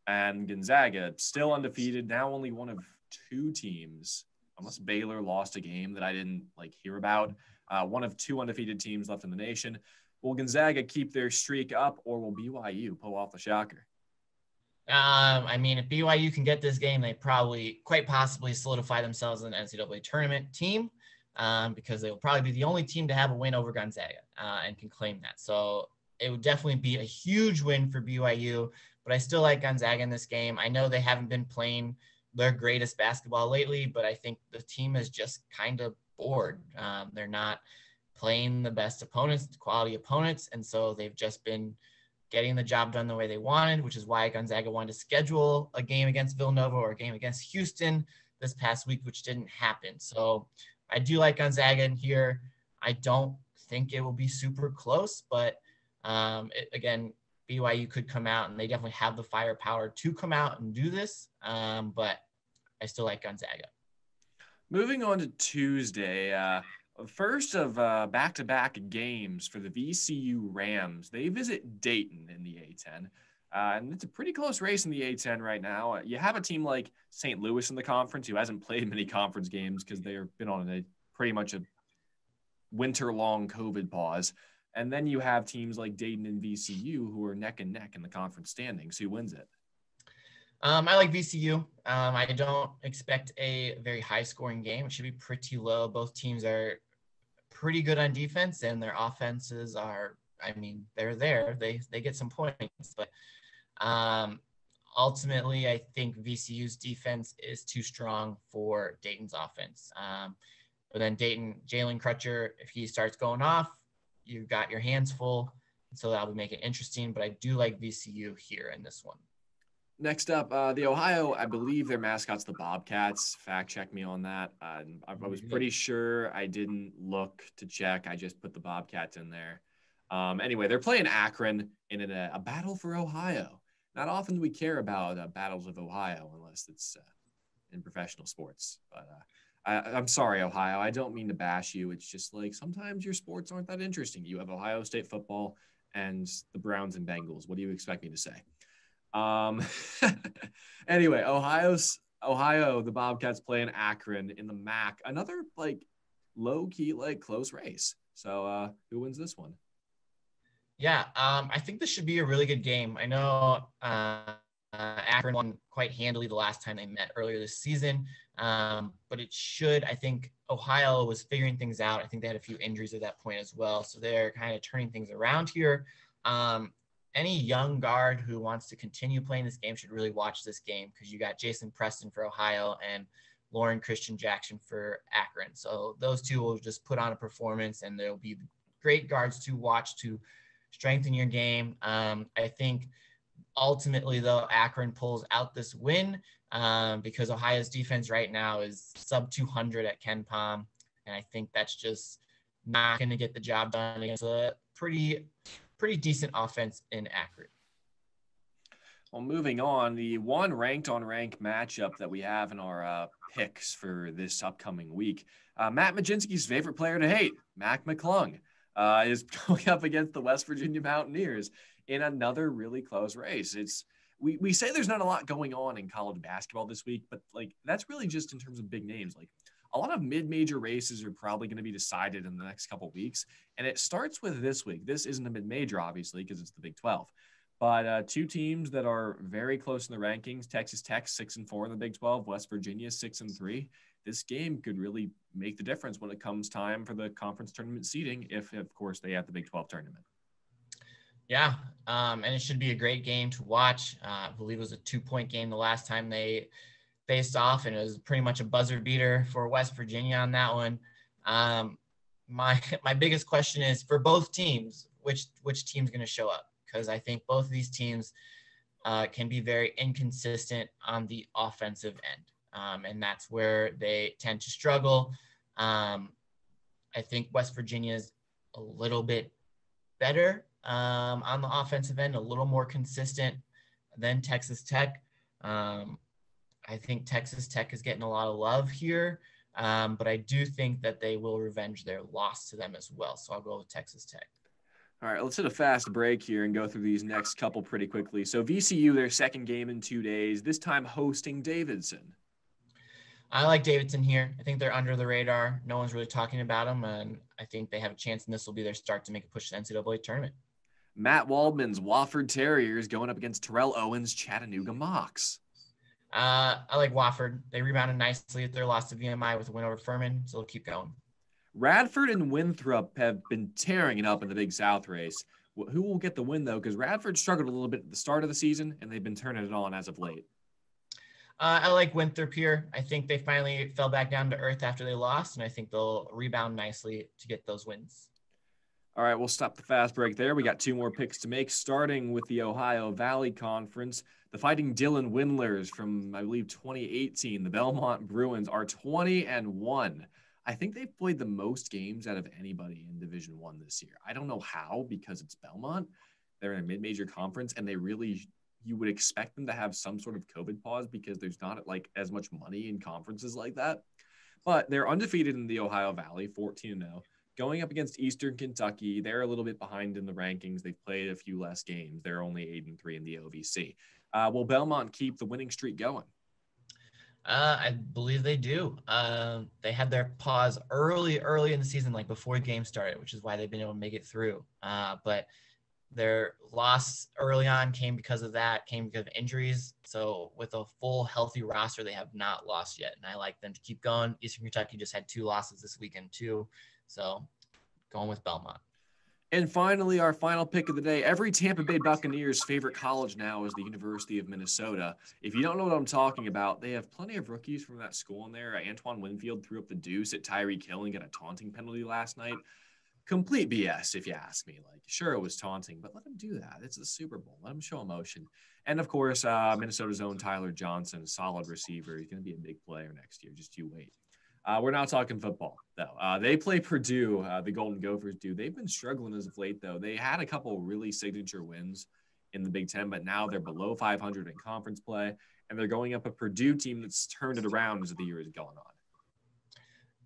and Gonzaga still undefeated, now only one of 2 teams, unless Baylor lost a game that I didn't hear about. One of 2 undefeated teams left in the nation. Will Gonzaga keep their streak up, or will BYU pull off the shocker? I mean, if BYU can get this game, they probably quite possibly solidify themselves as an NCAA tournament team. Because they will probably be the only team to have a win over Gonzaga, and can claim that. So it would definitely be a huge win for BYU, but I still like Gonzaga in this game. I know they haven't been playing their greatest basketball lately, but I think the team is just kind of bored. They're not playing the best opponents, quality opponents, and so they've just been getting the job done the way they wanted, which is why Gonzaga wanted to schedule a game against Villanova or a game against Houston this past week, which didn't happen. So I do like Gonzaga in here. I don't think it will be super close, but again, BYU could come out, and they definitely have the firepower to come out and do this, but I still like Gonzaga. Moving on to Tuesday, first of back-to-back games for the VCU Rams. They visit Dayton in the A-10. And it's a pretty close race in the A-10 right now. You have a team like St. Louis in the conference who hasn't played many conference games because they've been on pretty much a winter-long COVID pause. And then you have teams like Dayton and VCU who are neck and neck in the conference standings. Who wins it? I like VCU. I don't expect a very high-scoring game. It should be pretty low. Both teams are pretty good on defense, and their offenses are, they're there. They get some points, but ultimately, I think VCU's defense is too strong for Dayton's offense. But then Dayton, Jalen Crutcher, if he starts going off, you've got your hands full. So that would make it interesting. But I do like VCU here in this one. Next up, the Ohio, I believe their mascot's the Bobcats. Fact check me on that. I was pretty sure. I didn't look to check. I just put the Bobcats in there. Anyway, they're playing Akron in a battle for Ohio. Not often do we care about battles of Ohio unless it's in professional sports. But I'm sorry, Ohio. I don't mean to bash you. It's just sometimes your sports aren't that interesting. You have Ohio State football and the Browns and Bengals. What do you expect me to say? Anyway, Ohio, the Bobcats playing Akron in the MAC. Another low-key close race. So who wins this one? Yeah, I think this should be a really good game. I know Akron won quite handily the last time they met earlier this season. But I think Ohio was figuring things out. I think they had a few injuries at that point as well. So they're kind of turning things around here. Any young guard who wants to continue playing this game should really watch this game, because you got Jason Preston for Ohio and Lauren Christian Jackson for Akron. So those two will just put on a performance, and they'll be great guards to watch to strengthen your game. I think ultimately, though, Akron pulls out this win because Ohio's defense right now is sub 200 at Ken Pom. And I think that's just not going to get the job done against a pretty decent offense in Akron. Well, moving on, the one ranked on rank matchup that we have in our picks for this upcoming week, Matt Majinski's favorite player to hate, Mac McClung, is going up against the West Virginia Mountaineers in another really close race. We say there's not a lot going on in college basketball this week, but like that's really just in terms of big names. Like a lot of mid-major races are probably going to be decided in the next couple of weeks, and it starts with this week. This isn't a mid-major, obviously, because it's the Big 12. But two teams that are very close in the rankings, Texas Tech 6-4 in the Big 12, West Virginia 6-3. This game could really make the difference when it comes time for the conference tournament seeding, if of course they have the Big 12 tournament. Yeah, and it should be a great game to watch. I believe it was a 2-point game the last time they faced off, and it was pretty much a buzzer beater for West Virginia on that one. My biggest question is for both teams, which team's going to show up? Because I think both of these teams can be very inconsistent on the offensive end, and that's where they tend to struggle. I think West Virginia is a little bit better on the offensive end, a little more consistent than Texas Tech. I think Texas Tech is getting a lot of love here, but I do think that they will revenge their loss to them as well. So I'll go with Texas Tech. All right, let's hit a fast break here and go through these next couple pretty quickly. So VCU, their second game in 2 days, this time hosting Davidson. I like Davidson here. I think they're under the radar. No one's really talking about them, and I think they have a chance, and this will be their start to make a push to the NCAA tournament. Matt Waldman's Wofford Terriers going up against Terrell Owens' Chattanooga Mocs. I like Wofford. They rebounded nicely at their loss to VMI with a win over Furman, so they'll keep going. Radford and Winthrop have been tearing it up in the Big South race. Who will get the win, though? Because Radford struggled a little bit at the start of the season, and they've been turning it on as of late. I like Winthrop here. I think they finally fell back down to earth after they lost, and I think they'll rebound nicely to get those wins. All right, we'll stop the fast break there. We got 2 more picks to make, starting with the Ohio Valley Conference. The Fighting Dylan Windlers from, I believe, 2018. The Belmont Bruins are 20-1. I think they've played the most games out of anybody in Division I this year. I don't know how, because it's Belmont. They're in a mid-major conference, and you would expect them to have some sort of COVID pause because there's not like as much money in conferences like that. But they're undefeated in the Ohio Valley, 14-0. Going up against Eastern Kentucky, they're a little bit behind in the rankings. They've played a few less games. They're only 8-3 in the OVC. Will Belmont keep the winning streak going? I believe they do. They had their pause early in the season, like before the game started, which is why they've been able to make it through. But their loss early on came because of injuries. So with a full healthy roster, they have not lost yet. And I like them to keep going. Eastern Kentucky just had 2 losses this weekend too. So going with Belmont. And finally, our final pick of the day. Every Tampa Bay Buccaneers' favorite college now is the University of Minnesota. If you don't know what I'm talking about, they have plenty of rookies from that school in there. Antoine Winfield threw up the deuce at Tyreek Hill and got a taunting penalty last night. Complete BS, if you ask me. Like, sure, it was taunting, but let him do that. It's the Super Bowl. Let him show emotion. And, of course, Minnesota's own Tyler Johnson, solid receiver. He's going to be a big player next year. Just you wait. We're not talking football, though. They play Purdue. The Golden Gophers do. They've been struggling as of late, though. They had a couple really signature wins in the Big Ten, but now they're below 500 in conference play, and they're going up a Purdue team that's turned it around as the year is going on.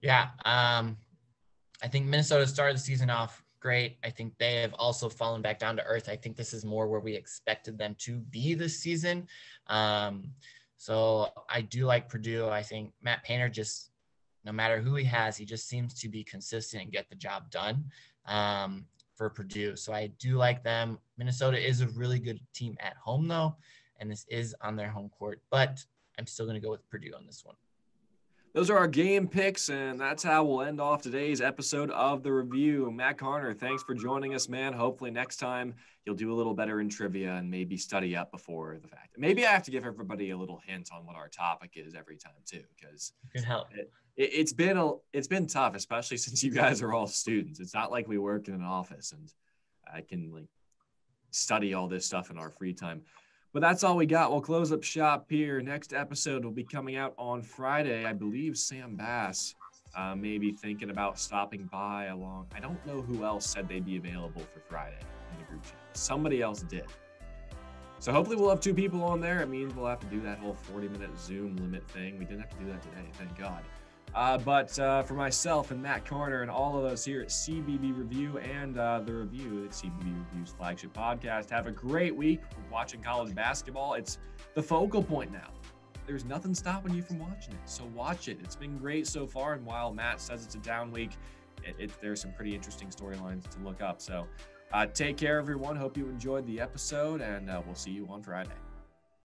Yeah, I think Minnesota started the season off great. I think they have also fallen back down to earth. I think this is more where we expected them to be this season. So I do like Purdue. I think Matt Painter just, no matter who he has, he just seems to be consistent and get the job done for Purdue. So I do like them. Minnesota is a really good team at home, though. and this is on their home court, but I'm still going to go with Purdue on this one. Those are our game picks, and that's how we'll end off today's episode of The Review. Matt Karner, thanks for joining us, man. Hopefully next time you'll do a little better in trivia and maybe study up before the fact. Maybe I have to give everybody a little hint on what our topic is every time too, because it could help. It's been tough, especially since you guys are all students. It's not like we work in an office and I can like study all this stuff in our free time. But that's all we got. We'll close up shop here. Next episode will be coming out on Friday. I believe Sam Bass may be thinking about stopping by along. I don't know who else said they'd be available for Friday in the group chat. Somebody else did. So hopefully we'll have 2 people on there. It means we'll have to do that whole 40-minute Zoom limit thing. We didn't have to do that today, thank God. But for myself and Matt Karner and all of us here at CBB Review and The Review, it's CBB Review's flagship podcast, have a great week watching college basketball. It's the focal point now. There's nothing stopping you from watching it, so watch it. It's been great so far, and while Matt says it's a down week, there's some pretty interesting storylines to look up. So take care, everyone. Hope you enjoyed the episode, and we'll see you on Friday.